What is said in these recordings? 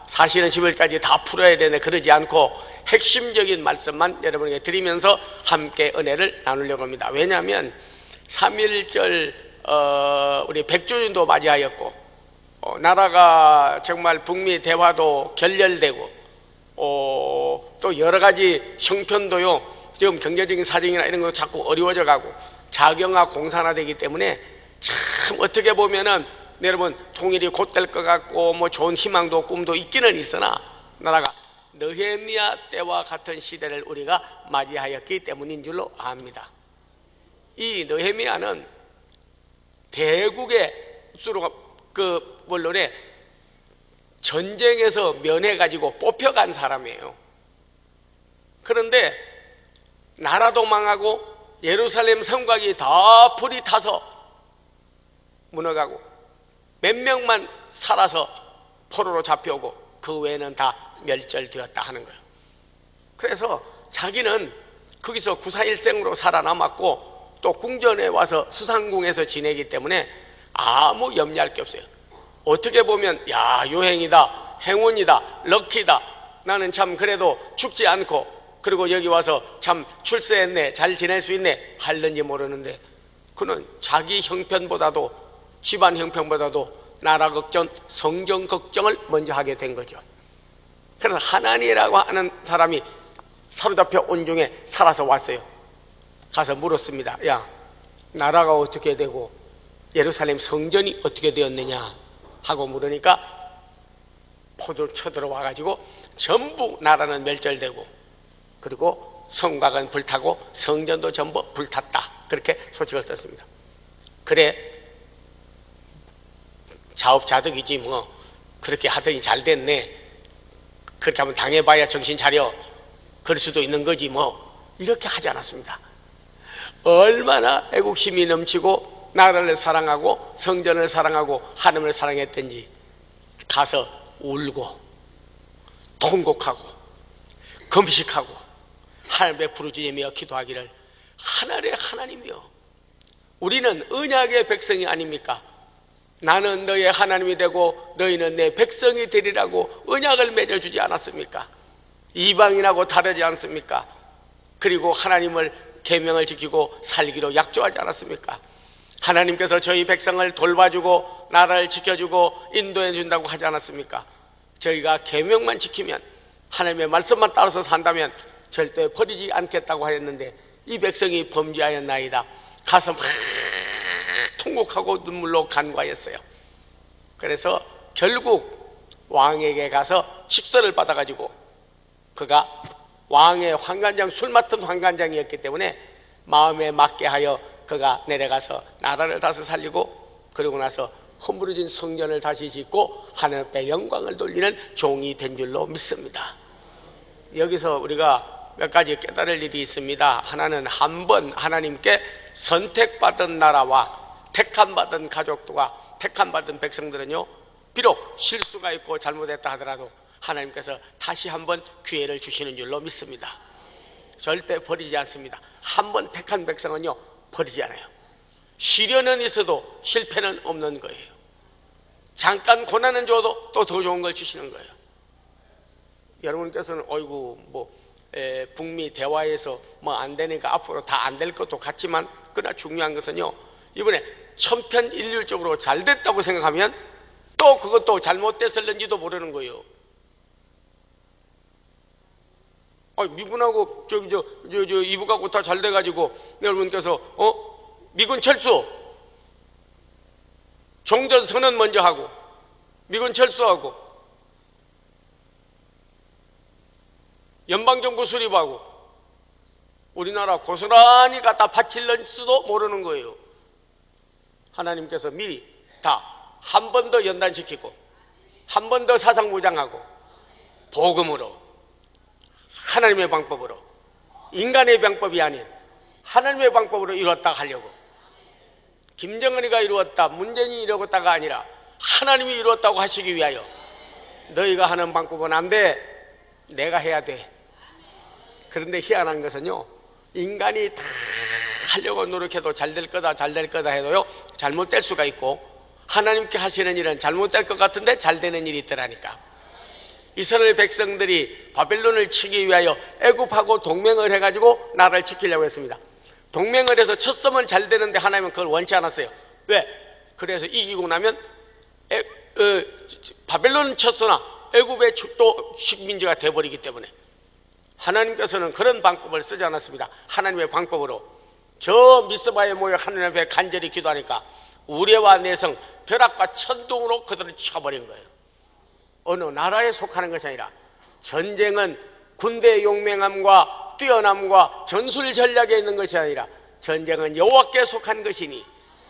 사실은 10월까지 다 풀어야 되네 그러지 않고 핵심적인 말씀만 여러분에게 드리면서 함께 은혜를 나누려고 합니다. 왜냐하면 3.1절 우리 100주년도 맞이하였고 나라가 정말 북미 대화도 결렬되고 또 여러 가지 형편도요 지금 경제적인 사정이나 이런 거 자꾸 어려워져 가고 자경화 공산화되기 때문에 참 어떻게 보면은 여러분 통일이 곧 될 것 같고 뭐 좋은 희망도 꿈도 있기는 있으나 나라가 느헤미야 때와 같은 시대를 우리가 맞이하였기 때문인 줄로 압니다. 이 느헤미야는 대국의 수로 물론에 전쟁에서 면해가지고 뽑혀간 사람이에요. 그런데 나라도 망하고 예루살렘 성곽이 다 불이 타서 무너가고 몇 명만 살아서 포로로 잡혀오고 그 외에는 다 멸절되었다 하는 거예요. 그래서 자기는 거기서 구사일생으로 살아남았고 또 궁전에 와서 수상궁에서 지내기 때문에 아무 염려할 게 없어요. 어떻게 보면 야 요행이다, 행운이다, 럭키다, 나는 참 그래도 죽지 않고 그리고 여기 와서 참 출세했네, 잘 지낼 수 있네 할는지 모르는데 그는 자기 형편보다도 집안 형편보다도 나라 걱정, 성경 걱정을 먼저 하게 된 거죠. 그래서 하나니라고 하는 사람이 사로잡혀 온 중에 살아서 왔어요. 가서 물었습니다. 야, 나라가 어떻게 되고 예루살렘 성전이 어떻게 되었느냐 하고 물으니까 포도 쳐들어와가지고 전부 나라는 멸절되고 그리고 성곽은 불타고 성전도 전부 불탔다. 그렇게 소식을 썼습니다. 그래 자업자득이지 뭐 그렇게 하더니 잘 됐네. 그렇게 하면 당해봐야 정신 차려. 그럴 수도 있는 거지 뭐 이렇게 하지 않았습니다. 얼마나 애국심이 넘치고 나라를 사랑하고 성전을 사랑하고 하나님을 사랑했던지 가서 울고 통곡하고 금식하고 하나님의 부르짖으며 기도하기를 하늘의 하나님이여 우리는 언약의 백성이 아닙니까? 나는 너의 하나님이 되고 너희는 내 백성이 되리라고 언약을 맺어주지 않았습니까? 이방인하고 다르지 않습니까? 그리고 하나님을 계명을 지키고 살기로 약조하지 않았습니까? 하나님께서 저희 백성을 돌봐주고 나라를 지켜주고 인도해 준다고 하지 않았습니까? 저희가 계명만 지키면 하나님의 말씀만 따라서 산다면 절대 버리지 않겠다고 하였는데 이 백성이 범죄하였나이다. 가서 막 통곡하고 눈물로 간구하였어요. 그래서 결국 왕에게 가서 직서를 받아가지고 그가 왕의 환관장 술 맡은 환관장이었기 때문에 마음에 맞게 하여 그가 내려가서 나라를 다시 살리고 그러고 나서 허물어진 성전을 다시 짓고 하나님께 영광을 돌리는 종이 된 줄로 믿습니다. 여기서 우리가 몇 가지 깨달을 일이 있습니다. 하나는 한 번 하나님께 선택받은 나라와 택함받은 가족들과 택함받은 백성들은요 비록 실수가 있고 잘못했다 하더라도 하나님께서 다시 한번 기회를 주시는 줄로 믿습니다. 절대 버리지 않습니다. 한 번 택한 백성은요 버리지 않아요. 시련은 있어도 실패는 없는 거예요. 잠깐 고난은 줘도 또 더 좋은 걸 주시는 거예요. 여러분께서는 어이구 북미 대화에서 뭐 안 되니까 앞으로 다 안 될 것도 같지만 그러나 중요한 것은요 이번에 천편일률적으로 잘 됐다고 생각하면 또 그것도 잘못됐을는지도 모르는 거예요. 미군하고 이북하고 다 잘 돼가지고 여러분께서 미군 철수 종전 선언 먼저 하고 미군 철수하고 연방정부 수립하고 우리나라 고스란히 갖다 바칠는 수도 모르는 거예요. 하나님께서 미리 다 한 번 더 연단시키고 한 번 더 사상무장하고 복음으로 하나님의 방법으로 인간의 방법이 아닌 하나님의 방법으로 이루었다 하려고 김정은이가 이루었다 문재인이 이루었다가 아니라 하나님이 이루었다고 하시기 위하여 너희가 하는 방법은 안 돼. 내가 해야 돼. 그런데 희한한 것은요 인간이 다 하려고 노력해도 잘 될 거다 잘 될 거다 해도요 잘못될 수가 있고 하나님께 하시는 일은 잘못될 것 같은데 잘 되는 일이 있더라니까. 이스라엘 백성들이 바벨론을 치기 위하여 애굽하고 동맹을 해가지고 나라를 지키려고 했습니다. 동맹을 해서 첫 썸은 잘 되는데 하나님은 그걸 원치 않았어요. 왜? 그래서 이기고 나면 바벨론은 쳤으나 애굽의 또 식민지가 돼버리기 때문에 하나님께서는 그런 방법을 쓰지 않았습니다. 하나님의 방법으로 저 미스바에 모여 하나님 앞에 간절히 기도하니까 우레와 내성 벼락과 천둥으로 그들을 쳐버린 거예요. 어느 나라에 속하는 것이 아니라 전쟁은 군대의 용맹함과 뛰어남과 전술 전략에 있는 것이 아니라 전쟁은 여호와께 속한 것이니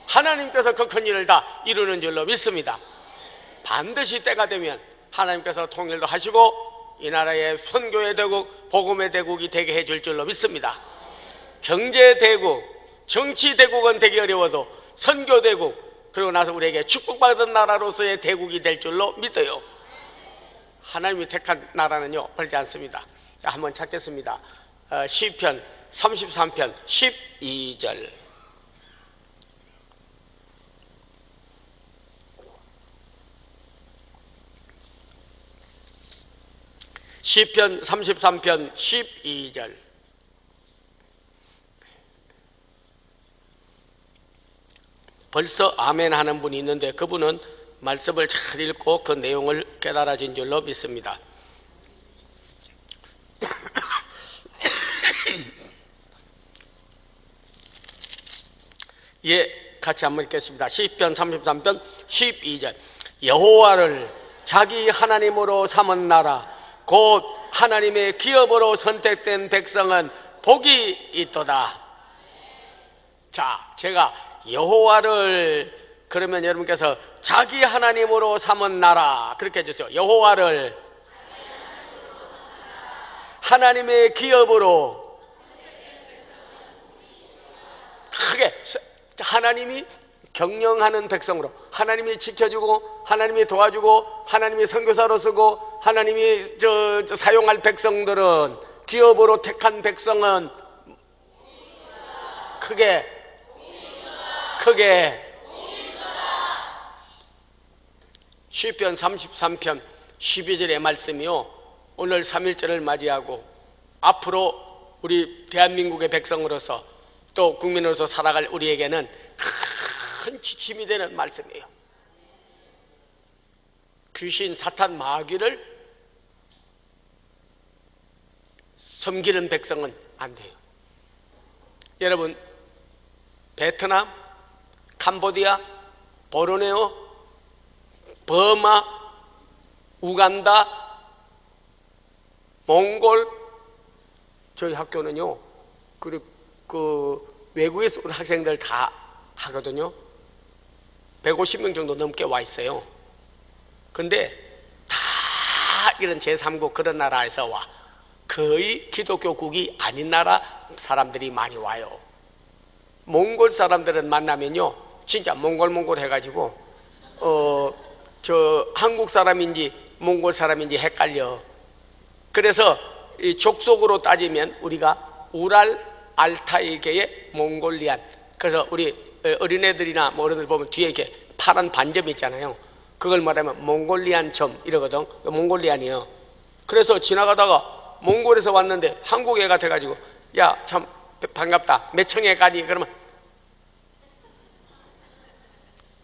하나님께서 그 큰 일을 다 이루는 줄로 믿습니다. 반드시 때가 되면 하나님께서 통일도 하시고 이 나라의 선교의 대국, 복음의 대국이 되게 해줄 줄로 믿습니다. 경제 대국, 정치 대국은 되기 어려워도 선교 대국, 그리고 나서 우리에게 축복받은 나라로서의 대국이 될 줄로 믿어요. 하나님이 택한 나라는요 그렇지 않습니다. 자, 한번 찾겠습니다. 시편 33편 12절. 시편 33편 12절. 벌써 아멘 하는 분이 있는데 그분은 말씀을 잘 읽고 그 내용을 깨달아진 줄로 믿습니다. 예, 같이 한번 읽겠습니다. 시편 33편 12절. 여호와를 자기 하나님으로 삼은 나라 곧 하나님의 기업으로 선택된 백성은 복이 있도다. 자, 제가 여호와를 그러면 여러분께서 자기 하나님으로 삼은 나라 그렇게 해주세요. 여호와를 하나님의 기업으로 크게 하나님이 경영하는 백성으로 하나님이 지켜주고 하나님이 도와주고 하나님이 선교사로 쓰고 하나님이 사용할 백성들은 기업으로 택한 백성은 크게 시편 33편 12절의 말씀이요 오늘 3.1절을 맞이하고 앞으로 우리 대한민국의 백성으로서 또 국민으로서 살아갈 우리에게는 큰 지침이 되는 말씀이에요. 귀신 사탄 마귀를 섬기는 백성은 안 돼요. 여러분 베트남, 캄보디아, 보르네오, 버마, 우간다, 몽골 저희 학교는요 그 외국에서 온 학생들 다 하거든요. 150명 정도 넘게 와 있어요. 근데 다 이런 제3국 그런 나라에서 와. 거의 기독교국이 아닌 나라 사람들이 많이 와요. 몽골 사람들은 만나면요 진짜 몽골 해가지고 저 한국 사람인지 몽골 사람인지 헷갈려. 그래서 이 족속으로 따지면 우리가 우랄 알타이계의 몽골리안. 그래서 우리 어린애들이나 뭐 어른들 보면 뒤에 이렇게 파란 반점 있잖아요. 그걸 말하면 몽골리안 점 이러거든. 몽골리안이에요. 그래서 지나가다가 몽골에서 왔는데 한국 애가 돼가지고 야 참 반갑다 몇 청에 가니 그러면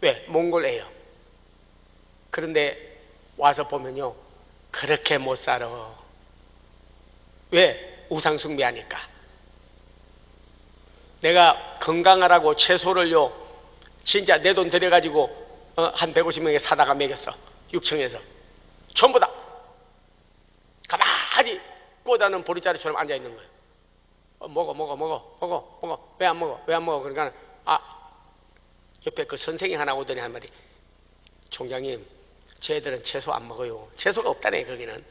왜? 몽골 애요. 그런데 와서 보면요 그렇게 못 살아. 왜? 우상 숭배하니까. 내가 건강하라고 채소를요 진짜 내 돈 들여가지고 한 150명에 사다가 먹였어. 6층에서 전부 다 가만히 꽂아놓은 보리자루처럼 앉아있는 거예요. 먹어. 왜 안 먹어? 그러니까 옆에 그 선생이 하나 오더니 한 마디, 총장님 쟤들은 채소 안 먹어요. 채소가 없다네. 거기는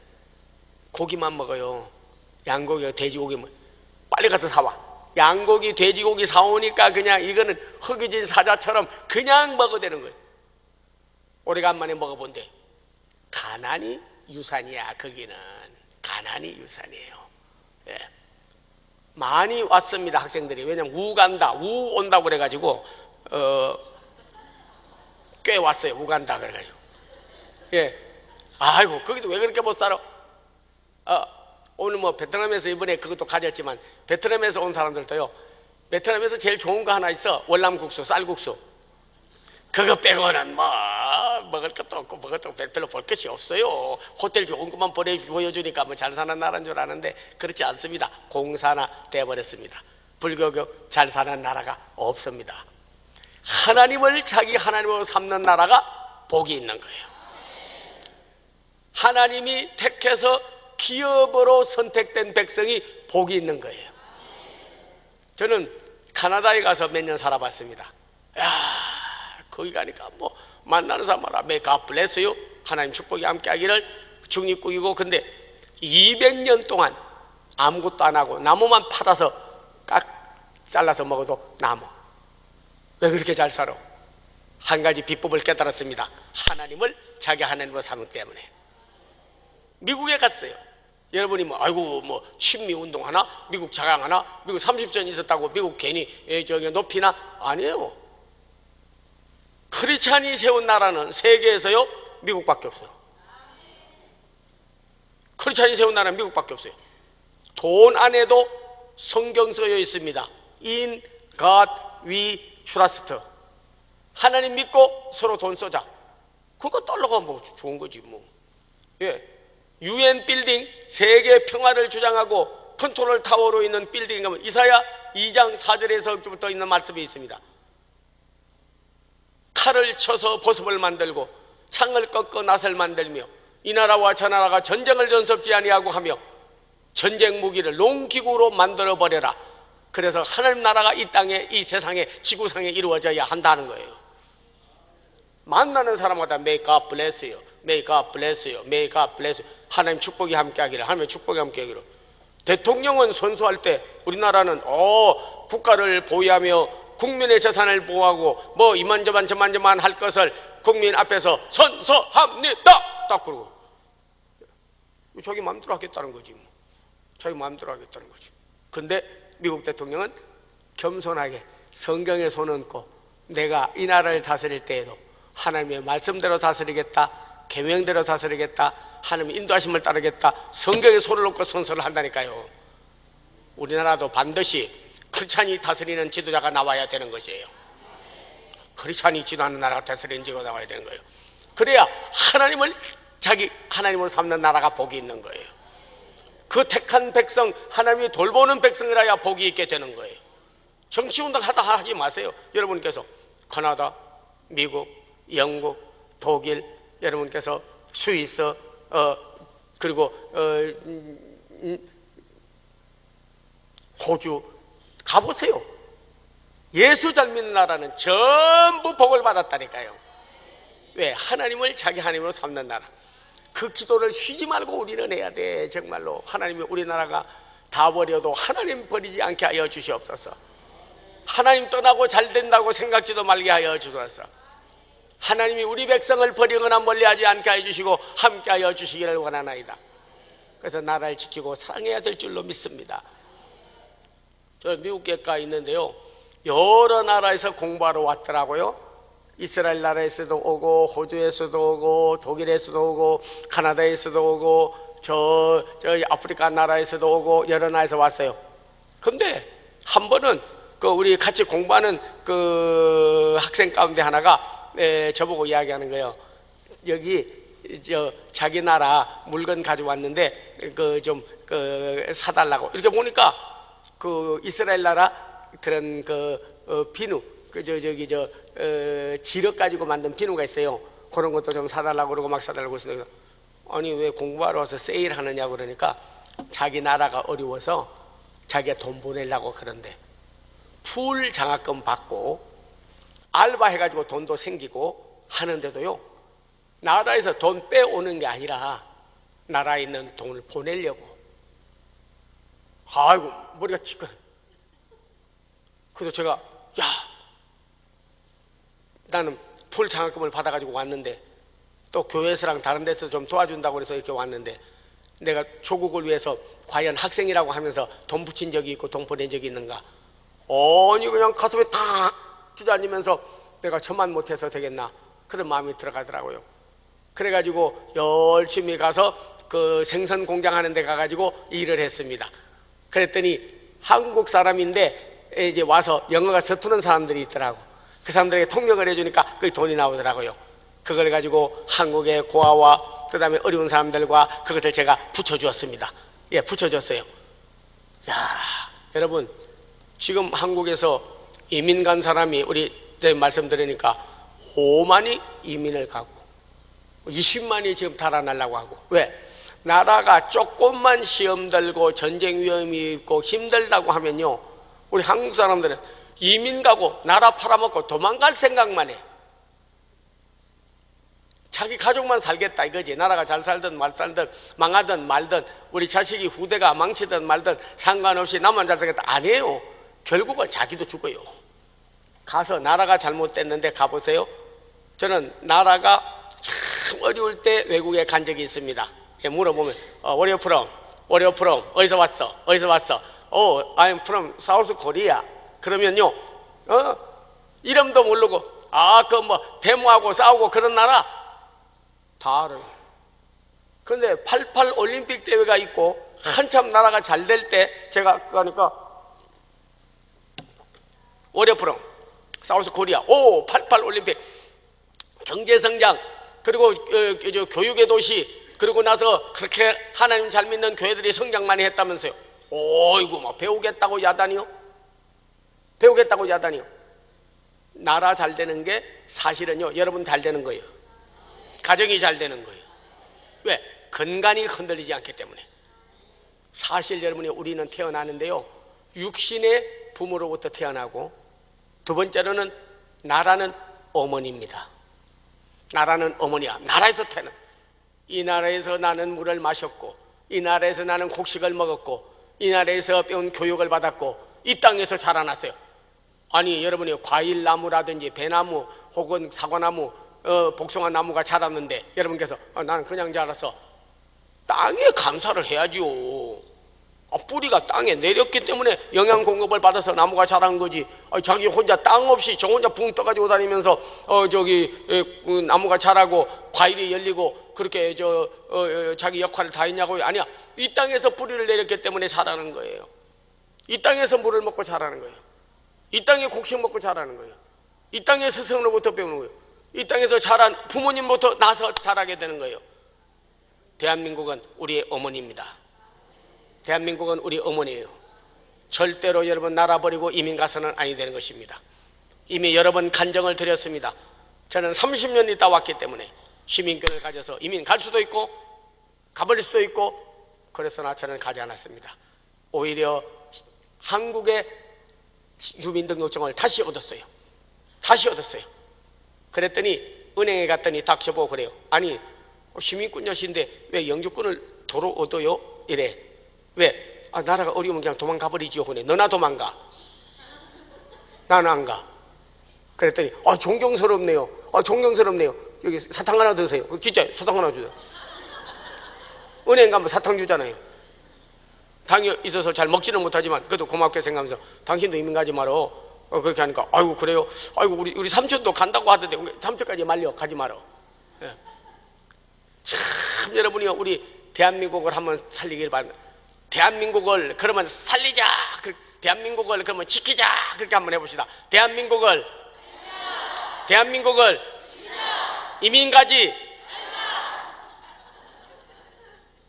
고기만 먹어요. 양고기가 돼지고기 빨리 가서 사와. 양고기 돼지고기 사오니까 그냥 이거는 허기진 사자처럼 그냥 먹어대는 거예요. 오래간만에 먹어본데 가난이 유산이야. 거기는 가난이 유산이에요. 예. 많이 왔습니다. 학생들이. 왜냐면 우 간다 우 온다고 그래가지고 꽤 왔어요. 우 간다 그래가지고. 예. 아이고 거기도 왜 그렇게 못 살아? 오늘 뭐 베트남에서 이번에 그것도 가졌지만 베트남에서 온 사람들도요, 베트남에서 제일 좋은 거 하나 있어. 월남국수, 쌀국수. 그거 빼고는 뭐 먹을 것도 없고 먹을 것도 별로 볼 것이 없어요. 호텔 좋은 것만 보여주니까 뭐 잘 사는 나라인 줄 아는데 그렇지 않습니다. 공산화 돼버렸습니다. 불교교 잘 사는 나라가 없습니다. 하나님을 자기 하나님으로 삼는 나라가 복이 있는 거예요. 하나님이 택해서 기업으로 선택된 백성이 복이 있는 거예요. 저는 카나다에 가서 몇 년 살아봤습니다. 거기 가니까 뭐 만나는 사람마다 may God bless you, 하나님 축복이 함께하기를, 중립국이고. 근데 200년 동안 아무것도 안 하고 나무만 팔아서 잘라서 먹어도 나무. 왜 그렇게 잘 살아? 한 가지 비법을 깨달았습니다. 하나님을 자기 하나님으로 삼기 때문에. 미국에 갔어요. 여러분이 뭐 아이고 뭐 친미 운동하나, 미국 자강하나, 미국 30년 있었다고 미국 괜히 저기 높이나? 아니에요. 크리스찬이 세운 나라는 세계에서요 미국밖에 없어요. 크리스찬이 세운 나라는 미국밖에 없어요. 돈 안에도 성경 써져 있습니다. In God we trust. 하나님 믿고 서로 돈 쏘자. 그거 달러가 뭐 좋은 거지 뭐. 예. UN 빌딩, 세계 평화를 주장하고 컨트롤 타워로 있는 빌딩 가면 이사야 2장 4절에서부터 있는 말씀이 있습니다. 칼을 쳐서 보습을 만들고 창을 꺾어 낫을 만들며 이 나라와 저 나라가 전쟁을 전섭지 아니하고 하며 전쟁 무기를 농기구로 만들어 버려라. 그래서 하나님 나라가 이 땅에, 이 세상에, 지구상에 이루어져야 한다는 거예요. 만나는 사람마다 may God bless you, may God bless you, may God bless you. 하나님 축복이 함께하기를, 하나님의 축복이 함께하기를. 대통령은 선수할 때 우리나라는 국가를 보위하며 국민의 재산을 보호하고 뭐 이만저만 할 것을 국민 앞에서 선서합니다. 딱 그러고 자기 마음대로 하겠다는 거지 뭐. 자기 마음대로 하겠다는 거지. 근데 미국 대통령은 겸손하게 성경에 손 얹고 내가 이 나라를 다스릴 때에도 하나님의 말씀대로 다스리겠다, 계명대로 다스리겠다, 하나님의 인도하심을 따르겠다, 성경에 손을 얹고 선서를 한다니까요. 우리나라도 반드시 크리스찬이 다스리는 지도자가 나와야 되는 것이에요. 크리스찬이 지도하는 나라가 다스리는 지도자가 나와야 되는 거예요. 그래야 하나님을 자기 하나님으로 삼는 나라가 복이 있는 거예요. 그 택한 백성, 하나님이 돌보는 백성이라야 복이 있게 되는 거예요. 정치운동 하지 마세요. 여러분께서 캐나다, 미국, 영국, 독일, 여러분께서 스위스, 그리고 호주 가보세요. 예수 잘 믿는 나라는 전부 복을 받았다니까요. 왜? 하나님을 자기 하나님으로 삼는 나라. 그 기도를 쉬지 말고 우리는 해야 돼. 정말로 하나님이 우리나라가 다 버려도 하나님 버리지 않게 하여 주시옵소서. 하나님 떠나고 잘 된다고 생각지도 말게 하여 주소서. 하나님이 우리 백성을 버리거나 멀리하지 않게 해주시고 함께 하여 주시기를 원하나이다. 그래서 나라를 지키고 사랑해야 될 줄로 믿습니다. 저 미국 교회가 있는데요, 여러 나라에서 공부하러 왔더라고요. 이스라엘 나라에서도 오고, 호주에서도 오고, 독일에서도 오고, 카나다에서도 오고, 저 아프리카 나라에서도 오고, 여러 나라에서 왔어요. 근데 한 번은 우리 같이 공부하는 그 학생 가운데 하나가 저보고 이야기하는 거예요. 여기 자기 나라 물건 가져왔는데 좀 사달라고. 이렇게 보니까 이스라엘 나라 그런 비누, 지력 가지고 만든 비누가 있어요. 그런 것도 좀 사달라고 그러고 막 사달라고 했어요. 아니 왜 공부하러 와서 세일 하느냐고 그러니까 자기 나라가 어려워서 자기가 돈 보내려고 그런데 풀 장학금 받고 알바 해가지고 돈도 생기고 하는데도요, 나라에서 돈 빼오는 게 아니라 나라에 있는 돈을 보내려고. 아이고 머리가 찌꺼. 그래서 제가 나는 풀 장학금을 받아가지고 왔는데 또 교회에서랑 다른 데서 좀 도와준다고 그래서 이렇게 왔는데 내가 조국을 위해서 과연 학생이라고 하면서 돈 붙인 적이 있고 돈 보낸 적이 있는가? 아니 그냥 가슴에 탁 주저앉으면서 내가 저만 못해서 되겠나 그런 마음이 들어가더라고요. 그래가지고 열심히 가서 그 생선 공장 하는 데 가가지고 일을 했습니다. 그랬더니 한국 사람인데 이제 와서 영어가 서투른 사람들이 있더라고. 그 사람들에게 통역을 해주니까 그 돈이 나오더라고요. 그걸 가지고 한국의 고아와 그 다음에 어려운 사람들과 그것을 제가 붙여주었습니다. 예, 붙여줬어요. 야, 여러분, 지금 한국에서 이민 간 사람이 우리 말씀드리니까 5만이 이민을 가고 20만이 지금 달아나려고 하고. 왜? 나라가 조금만 시험 들고 전쟁 위험이 있고 힘들다고 하면요, 우리 한국 사람들은 이민 가고 나라 팔아먹고 도망갈 생각만 해. 자기 가족만 살겠다 이거지. 나라가 잘 살든 말 살든 망하든 말든 우리 자식이 후대가 망치든 말든 상관없이 나만 잘 살겠다. 아니에요. 결국은 자기도 죽어요. 가서 나라가 잘못됐는데 가보세요. 저는 나라가 참 어려울 때 외국에 간 적이 있습니다. 물어보면 Where are you from? 어디서 왔어? 어디서 왔어? I'm from South Korea. 그러면요, 이름도 모르고 그 뭐 데모하고 싸우고 그런 나라 다 알아요. 근데 88 올림픽 대회가 있고 한참 나라가 잘 될 때 제가 가니까 Where are you from? South Korea. 88 올림픽 경제성장 그리고 교육의 도시 그리고 나서 그렇게 하나님 잘 믿는 교회들이 성장 많이 했다면서요. 이거 뭐 배우겠다고 야단이요? 배우겠다고 야단이요? 나라 잘 되는 게 사실은요, 여러분 잘 되는 거예요. 가정이 잘 되는 거예요. 왜? 근간이 흔들리지 않기 때문에. 사실 여러분이 우리는 태어나는데요, 육신의 부모로부터 태어나고 두 번째로는 나라는 어머니입니다. 나라는 어머니야. 나라에서 태어나. 이 나라에서 나는 물을 마셨고 이 나라에서 나는 곡식을 먹었고 이 나라에서 배운 교육을 받았고 이 땅에서 자라났어요. 아니 여러분이 과일나무라든지 배나무 혹은 사과나무 복숭아나무가 자랐는데 여러분께서 나는 그냥 자랐어. 땅에 감사를 해야지요. 뿌리가 땅에 내렸기 때문에 영양 공급을 받아서 나무가 자란 거지. 자기 혼자 땅 없이 저 혼자 붕 떠가지고 다니면서 나무가 자라고 과일이 열리고 그렇게 자기 역할을 다 했냐고요? 아니야. 이 땅에서 뿌리를 내렸기 때문에 자라는 거예요. 이 땅에서 물을 먹고 자라는 거예요. 이 땅에 곡식 먹고 자라는 거예요. 이 땅에 스승으로부터 배우는 거예요. 이 땅에서 자란 부모님부터 나서 자라게 되는 거예요. 대한민국은 우리의 어머니입니다. 대한민국은 우리 어머니예요. 절대로 여러분 나라 버리고 이민 가서는 아니 되는 것입니다. 이미 여러 번 간정을 드렸습니다. 저는 30년 있다 왔기 때문에 시민권을 가져서 이민 갈 수도 있고 가버릴 수도 있고 그래서나 저는 가지 않았습니다. 오히려 한국의 주민등록증을 다시 얻었어요. 다시 얻었어요. 그랬더니 은행에 갔더니 닥쳐보고 그래요. 아니 시민권자신데 왜 영주권을 도로 얻어요? 이래. 왜? 나라가 어려우면 그냥 도망가 버리지요. 그래. 너나 도망가. 나는 안 가. 그랬더니 존경스럽네요. 존경스럽네요. 여기 사탕 하나 드세요. 진짜 사탕 하나 주세요. 은행 가면 사탕 주잖아요. 당이 있어서 잘 먹지는 못하지만 그래도 고맙게 생각하면서 당신도 이민 가지 말어. 그렇게 하니까 아이고 그래요. 아이고 우리 삼촌도 간다고 하던데 삼촌까지 말려 가지 말어. 예. 참 여러분이요, 우리 대한민국을 한번 살리길 바랍니다. 대한민국을 그러면 살리자. 대한민국을 그러면 지키자. 그렇게 한번 해봅시다. 대한민국을 이민 가지.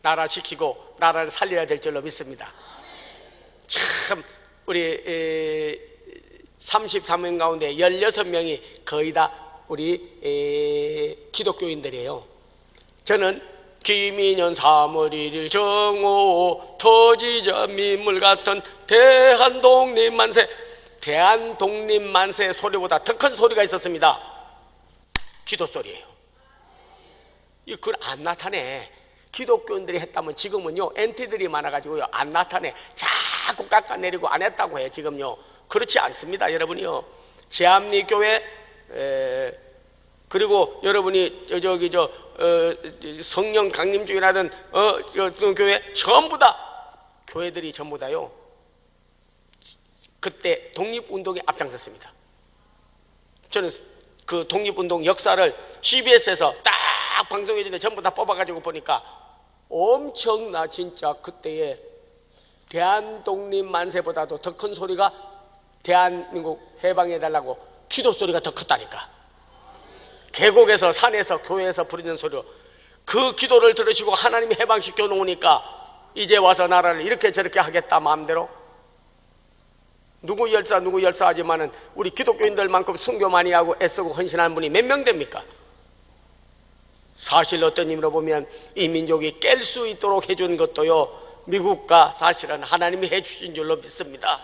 나라 지키고 나라를 살려야 될 줄로 믿습니다. 참 우리 33명 가운데 16명이 거의 다 우리 기독교인들이에요. 저는 김인현 3월 1일 정오 터지자 민물 같은 대한독립만세, 대한독립만세 소리보다 더 큰 소리가 있었습니다. 기도 소리예요. 그걸 안 나타내. 기독교인들이 했다면 지금은요 엔티들이 많아가지고요 안 나타내. 자꾸 깎아내리고 안 했다고 해. 지금요 그렇지 않습니다. 여러분이요, 제합리교회 그리고 여러분이 성령 강림주의라든 교회 전부 다 교회들이 전부 다요 그때 독립운동에 앞장섰습니다. 저는 그 독립운동 역사를 CBS에서 딱 쫙 방송해 주는데 전부 다 뽑아가지고 보니까 엄청나. 진짜 그때의 대한독립 만세보다도 더 큰 소리가 대한민국 해방해달라고 기도 소리가 더 컸다니까. 계곡에서 산에서 교회에서 부르는 소리로 그 기도를 들으시고 하나님이 해방시켜 놓으니까 이제 와서 나라를 이렇게 저렇게 하겠다 마음대로. 누구 열사 하지만은 우리 기독교인들만큼 순교 많이 하고 애쓰고 헌신하는 분이 몇 명 됩니까? 사실 어떤 의미로 보면 이 민족이 깰 수 있도록 해준 것도요, 미국과 사실은 하나님이 해주신 줄로 믿습니다.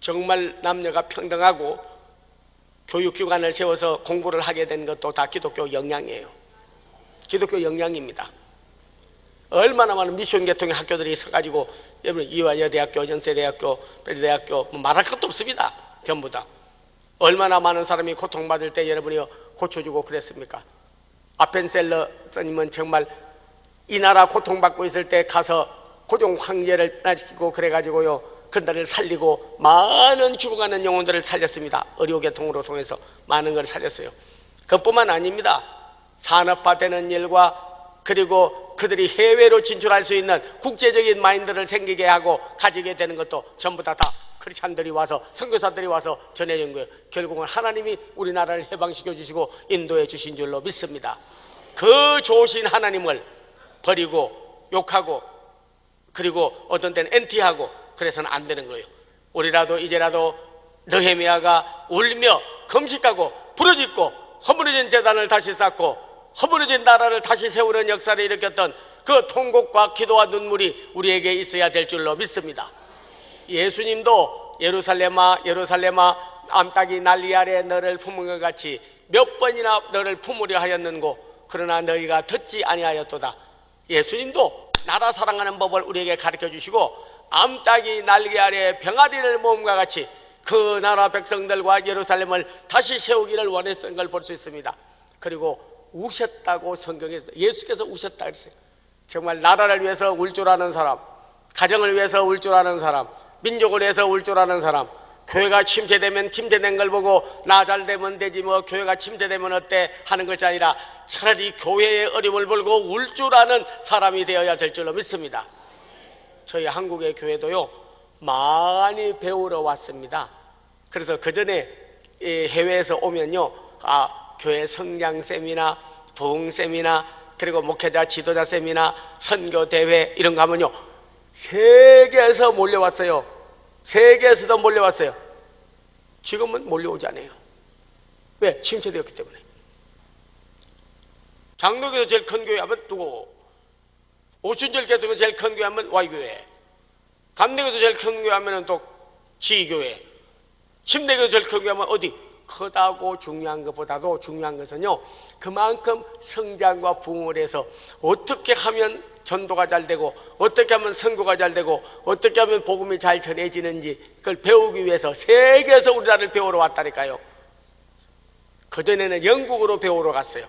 정말 남녀가 평등하고 교육기관을 세워서 공부를 하게 된 것도 다 기독교 영향이에요. 기독교 영향입니다. 얼마나 많은 미션 계통의 학교들이 있어가지고, 여러분, 이화여대학교, 연세대학교, 배대학교, 말할 것도 없습니다. 전부 다. 얼마나 많은 사람이 고통받을 때 여러분이 고쳐주고 그랬습니까? 아펜셀러 선님은 정말 이 나라 고통받고 있을 때 가서 고종 황제를 나시키고 그래가지고요, 그날을 살리고 많은 죽어가는 영혼들을 살렸습니다. 의료계통으로 통해서 많은 걸 살렸어요. 그뿐만 아닙니다. 산업화되는 일과 그리고 그들이 해외로 진출할 수 있는 국제적인 마인드를 생기게 하고 가지게 되는 것도 전부 다 크리스찬들이 와서, 선교사들이 와서 전해준 거예요. 결국은 하나님이 우리나라를 해방시켜 주시고 인도해 주신 줄로 믿습니다. 그 좋으신 하나님을 버리고 욕하고 그리고 어떤 때는 엔티하고 그래서는 안 되는 거예요. 우리라도 이제라도 느헤미야가 울며 금식하고 부르짖고 허물어진 제단을 다시 쌓고 허물어진 나라를 다시 세우는 역사를 일으켰던 그 통곡과 기도와 눈물이 우리에게 있어야 될 줄로 믿습니다. 예수님도 예루살렘아 예루살렘아 암탉이 난리 아래 너를 품은 것 같이 몇 번이나 너를 품으려 하였는고 그러나 너희가 듣지 아니하였도다. 예수님도 나라 사랑하는 법을 우리에게 가르쳐 주시고 암탉이 날개 아래 병아리를 모음과 같이 그 나라 백성들과 예루살렘을 다시 세우기를 원했던 걸 볼 수 있습니다. 그리고 우셨다고 성경에서 예수께서 우셨다 그랬어요. 정말 나라를 위해서 울 줄 아는 사람, 가정을 위해서 울 줄 아는 사람, 민족을 위해서 울 줄 아는 사람, 교회가 침체되면 침체된 걸 보고 나 잘 되면 되지 뭐 교회가 침체되면 어때 하는 것이 아니라 차라리 교회의 어려움을 벌고 울 줄 아는 사람이 되어야 될 줄로 믿습니다. 저희 한국의 교회도요 많이 배우러 왔습니다. 그래서 그 전에 해외에서 오면요 교회 성장 세미나, 부흥 세미나, 그리고 목회자 지도자 세미나, 선교 대회 이런 거 하면요 세계에서 몰려왔어요. 세계에서도 몰려왔어요. 지금은 몰려오지 않아요. 왜? 침체되었기 때문에. 장로교에서 제일 큰 교회 하면 누구? 오순절 개통에서 제일 큰 교회 하면 Y교회, 감리교에서 제일 큰 교회 하면 또 G교회, 침례교에서 제일 큰 교회 하면 어디? 크다고 중요한 것보다도 중요한 것은요 그만큼 성장과 부흥을 해서 어떻게 하면 전도가 잘 되고 어떻게 하면 선교가 잘 되고 어떻게 하면 복음이 잘 전해지는지 그걸 배우기 위해서 세계에서 우리나라를 배우러 왔다니까요. 그전에는 영국으로 배우러 갔어요.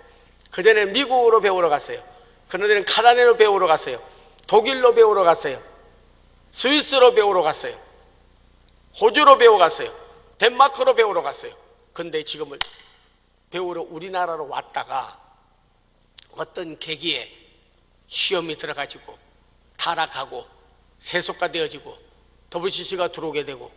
그전에는 미국으로 배우러 갔어요. 그전에는 카나다로 배우러 갔어요. 독일로 배우러 갔어요. 스위스로 배우러 갔어요. 호주로 배우러 갔어요. 덴마크로 배우러 갔어요. 근데 지금은 배우러 우리나라로 왔다가 어떤 계기에 시험이 들어가지고 타락하고 세속화 되어지고 WCC가 들어오게 되고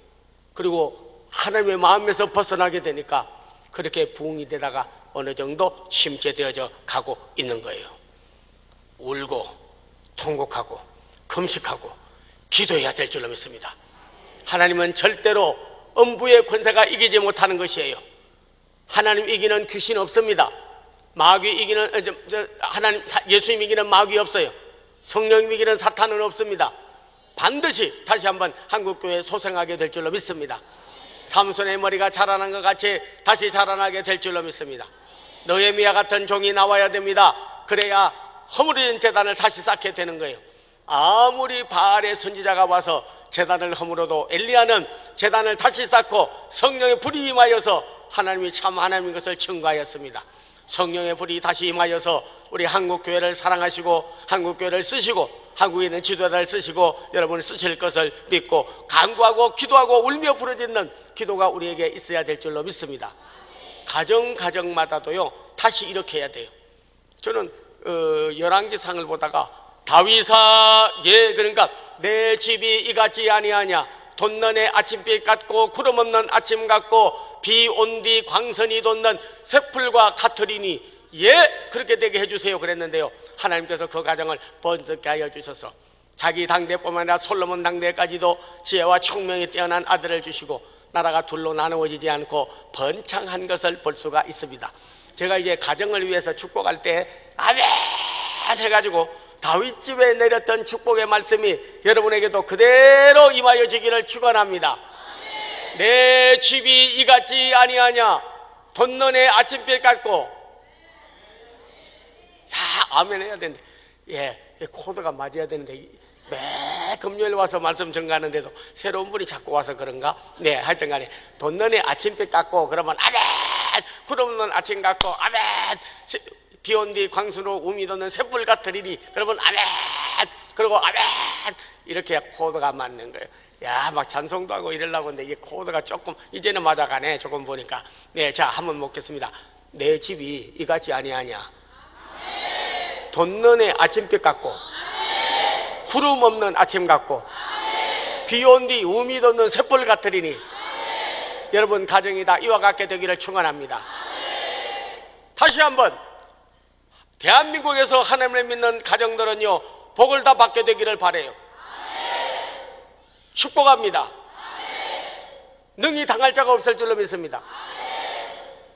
그리고 하나님의 마음에서 벗어나게 되니까 그렇게 부흥이 되다가 어느 정도 침체되어져 가고 있는 거예요. 울고 통곡하고 금식하고 기도해야 될 줄로 믿습니다. 하나님은 절대로 음부의 권세가 이기지 못하는 것이에요. 하나님 이기는 귀신 없습니다. 마귀 이기는 하나님 예수님 이기는 마귀 없어요. 성령 이기는 사탄은 없습니다. 반드시 다시 한번 한국교회에 소생하게 될 줄로 믿습니다. 삼손의 머리가 자라난 것 같이 다시 자라나게 될 줄로 믿습니다. 느헤미야 같은 종이 나와야 됩니다. 그래야 허물어진 제단을 다시 쌓게 되는 거예요. 아무리 바알의 선지자가 와서 제단을 허물어도 엘리야는 제단을 다시 쌓고 성령의 불이 임하여서 하나님이 참 하나님인 것을 증거하였습니다. 성령의 불이 다시 임하여서 우리 한국교회를 사랑하시고 한국교회를 쓰시고 한국에 있는 지도자를 쓰시고 여러분을 쓰실 것을 믿고 간구하고 기도하고 울며 부르짖는 기도가 우리에게 있어야 될 줄로 믿습니다. 가정마다도요 다시 이렇게 해야 돼요. 저는 열왕기상을 보다가 다윗아 그러니까 내 집이 이같이 아니하냐 돋는 해 아침빛 같고 구름 없는 아침 같고 비 온 뒤 광선이 돋는 샘풀과 같으리니 그렇게 되게 해주세요 그랬는데요. 하나님께서 그 가정을 번쩍게 하여 주셔서 자기 당대뿐만 아니라 솔로몬 당대까지도 지혜와 총명이 뛰어난 아들을 주시고 나라가 둘로 나누어지지 않고 번창한 것을 볼 수가 있습니다. 제가 이제 가정을 위해서 축복할 때 아멘 해가지고 다윗집에 내렸던 축복의 말씀이 여러분에게도 그대로 임하여지기를 축원합니다. 내 집이 이같이 아니하냐 돋는 해 아침빛 같고 아멘 해야 되는데 코드가 맞아야 되는데 매 금요일 와서 말씀 전가하는데도 새로운 분이 자꾸 와서 그런가? 하여튼 간에 돋는 해 아침빛 같고 그러면 아멘 구름 없는 아침 같고 아멘 비 온 뒤 광수로 우미 돋는 샘불 같으리니 그러면 아멘 그리고 아멘 이렇게 코드가 맞는 거예요. 막 찬송도 하고 이러려고 하는데 이게 코드가 조금 이제는 맞아가네. 조금 보니까 자 한번 먹겠습니다. 내 집이 이같이 아니하냐 돋는 해 아침빛 같고 구름 없는 아침 같고 비 온 뒤 우미 돋는 샘불 같으리니 여러분 가정이 다 이와 같게 되기를 축원합니다. 다시 한번 대한민국에서 하나님을 믿는 가정들은요 복을 다 받게 되기를 바라요. 축복합니다. 능히 당할 자가 없을 줄로 믿습니다.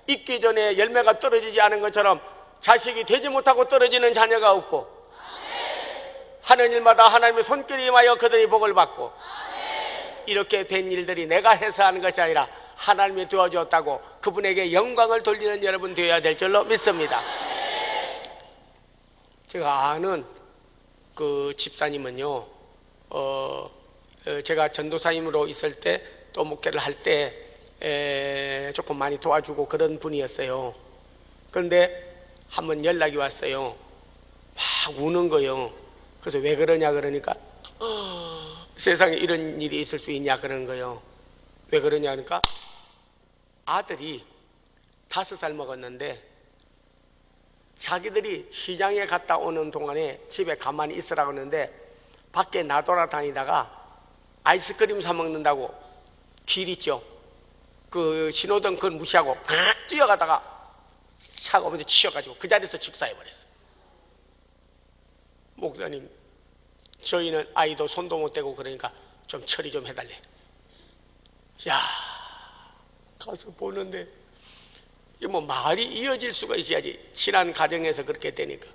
있기 전에 열매가 떨어지지 않은 것처럼 자식이 되지 못하고 떨어지는 자녀가 없고 하는 일마다 하나님의 손길이 임하여 그들이 복을 받고 이렇게 된 일들이 내가 해서 하는 것이 아니라 하나님이 도와주었다고 그분에게 영광을 돌리는 여러분 되어야 될 줄로 믿습니다. 제가 아는 그 집사님은요 제가 전도사님으로 있을 때 또 목회를 할 때 조금 많이 도와주고 그런 분이었어요. 그런데 한번 연락이 왔어요. 막 우는 거예요. 그래서 왜 그러냐 그러니까 세상에 이런 일이 있을 수 있냐 그러는 거예요. 왜 그러냐 그러니까 아들이 5살 먹었는데 자기들이 시장에 갔다 오는 동안에 집에 가만히 있으라고 하는데 밖에 나돌아다니다가 아이스크림 사 먹는다고 길 있죠. 그 신호등 그걸 무시하고 뛰어가다가 차가 먼저 치여가지고 그 자리에서 직사해버렸어요. 목사님 저희는 아이도 손도 못 대고 그러니까 좀 처리 좀 해달래. 가서 보는데 이게 뭐 말이 이어질 수가 있어야지. 친한 가정에서 그렇게 되니까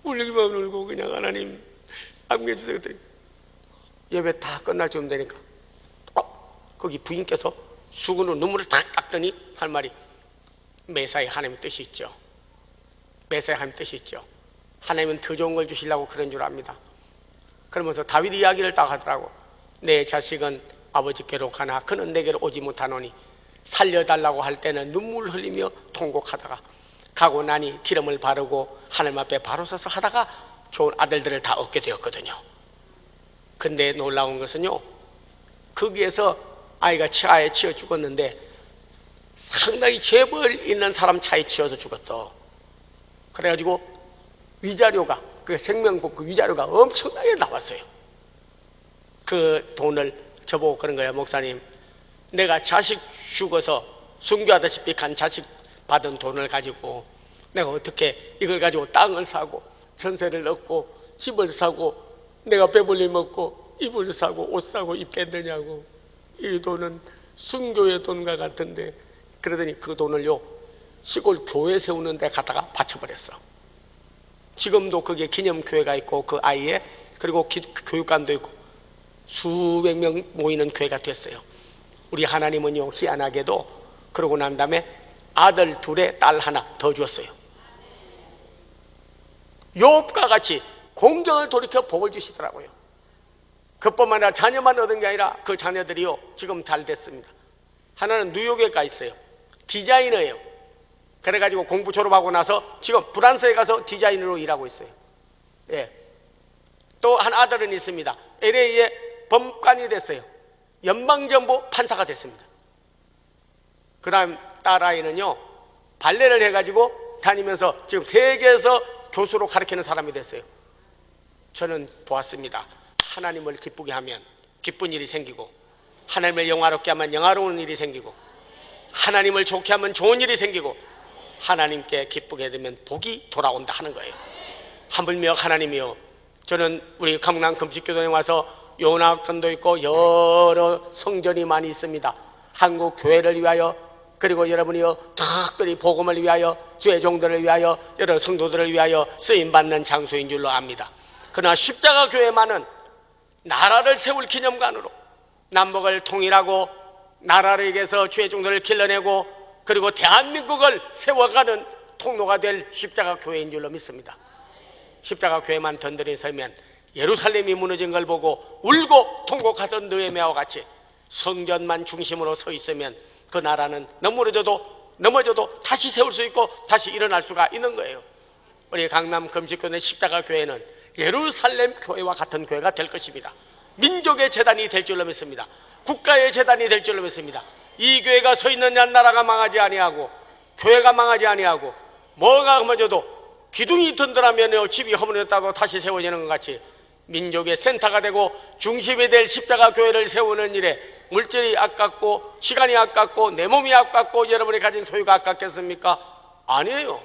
울기만 울고 그냥 하나님 안겨주세요 그랬더니 예배 다 끝날 쯤 되니까 거기 부인께서 수건으로 눈물을 다 닦더니 할 말이 매사에 하나님의 뜻이 있죠. 매사에 하나님의 뜻이 있죠. 하나님은 더 좋은 걸 주시려고 그런 줄 압니다. 그러면서 다윗 이야기를 딱 하더라고. 내 자식은 아버지께로 가나 그는 내게로 오지 못하노니 살려달라고 할 때는 눈물 흘리며 통곡하다가 가고 나니 기름을 바르고 하나님 앞에 바로 서서 하다가 좋은 아들들을 다 얻게 되었거든요. 근데 놀라운 것은요 거기에서 아이가 차에 치여 죽었는데 상당히 재벌 있는 사람 차에 치여서 죽었어. 그래가지고 위자료가 그 생명복 그 위자료가 엄청나게 나왔어요. 그 돈을 저보고 그런 거예요. 목사님 내가 자식 죽어서 순교하다시피 간 자식 받은 돈을 가지고 내가 어떻게 이걸 가지고 땅을 사고 전세를 얻고 집을 사고 내가 배불리 먹고 이불 사고 옷 사고 입겠느냐고. 이 돈은 순교의 돈과 같은데 그러더니 그 돈을요 시골 교회 세우는 데 갖다가 바쳐버렸어. 지금도 그게 기념교회가 있고 그 아이에 그리고 교육관도 있고 수백 명 모이는 교회가 됐어요. 우리 하나님은요 희한하게도 그러고 난 다음에 아들 2에 딸 1 더 주었어요. 욥과 같이 공정을 돌이켜 복을 주시더라고요. 그뿐만 아니라 자녀만 얻은 게 아니라 그 자녀들이요 지금 잘 됐습니다. 하나는 뉴욕에 가 있어요. 디자이너예요. 그래가지고 공부 졸업하고 나서 지금 프랑스에 가서 디자이너로 일하고 있어요. 또 한 아들은 있습니다. LA에 법관이 됐어요. 연방정부 판사가 됐습니다. 그 다음 딸아이는요 발레를 해가지고 다니면서 지금 세계에서 교수로 가르치는 사람이 됐어요. 저는 보았습니다. 하나님을 기쁘게 하면 기쁜 일이 생기고, 하나님을 영화롭게 하면 영화로운 일이 생기고, 하나님을 좋게 하면 좋은 일이 생기고, 하나님께 기쁘게 되면 복이 돌아온다 하는 거예요. 하물며 하나님이요, 저는 우리 강남 금식교동에 와서 요나학전도 있고 여러 성전이 많이 있습니다. 한국 교회를 위하여, 그리고 여러분이요 특별히 복음을 위하여, 주의 종들을 위하여, 여러 성도들을 위하여 쓰임받는 장소인 줄로 압니다. 그러나 십자가 교회만은 나라를 세울 기념관으로 남북을 통일하고 나라를 위해서 주의 종들을 길러내고 그리고 대한민국을 세워가는 통로가 될 십자가 교회인 줄로 믿습니다. 십자가 교회만 던들이 서면 예루살렘이 무너진 걸 보고 울고 통곡하던 느헤미야와 같이 성전만 중심으로 서 있으면 그 나라는 넘어져도 다시 세울 수 있고 다시 일어날 수가 있는 거예요. 우리 강남 금식교회 십자가 교회는 예루살렘 교회와 같은 교회가 될 것입니다. 민족의 재단이 될 줄로 믿습니다. 국가의 재단이 될 줄로 믿습니다. 이 교회가 서 있는 한 나라가 망하지 아니하고 교회가 망하지 아니하고 뭐가 험해져도 기둥이 든든하면 집이 허물어졌다고 다시 세워지는 것 같이 민족의 센터가 되고 중심이 될 십자가 교회를 세우는 일에 물질이 아깝고 시간이 아깝고 내 몸이 아깝고 여러분이 가진 소유가 아깝겠습니까? 아니에요.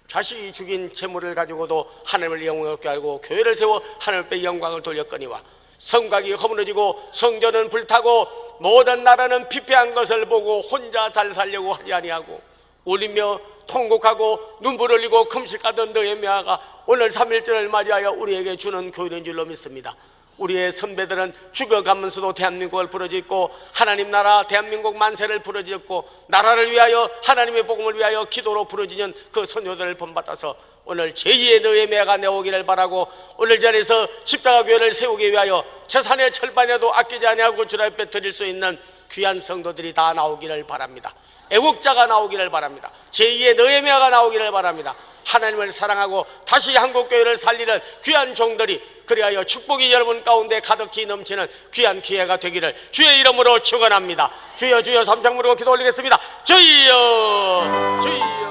자식이 죽인 재물을 가지고도 하나님을 영광롭게 알고 교회를 세워 하나님께 영광을 돌렸거니와 성곽이 허물어지고 성전은 불타고 모든 나라는 피폐한 것을 보고 혼자 잘 살려고 하지 아니하고 울리며 통곡하고 눈물 흘리고 금식하던 느헤미야가 오늘 3.1절을 맞이하여 우리에게 주는 교훈인 줄로 믿습니다. 우리의 선배들은 죽어가면서도 대한민국을 부르짖고 하나님 나라 대한민국 만세를 부르짖고 나라를 위하여 하나님의 복음을 위하여 기도로 부르짖는 그 선조들을 본받아서 오늘 제2의 느헤미야가 내오기를 바라고 오늘 자리에서 십자가 교회를 세우기 위하여 재산의 절반에도 아끼지 아니하고 주님 앞에 드릴 수 있는 귀한 성도들이 다 나오기를 바랍니다. 애국자가 나오기를 바랍니다. 제2의 느헤미야가 나오기를 바랍니다. 하나님을 사랑하고 다시 한국교회를 살리는 귀한 종들이 그리하여 축복이 여러분 가운데 가득히 넘치는 귀한 기회가 되기를 주의 이름으로 축원합니다. 주여 주여 삼창 부르고 기도 올리겠습니다. 주여 주여.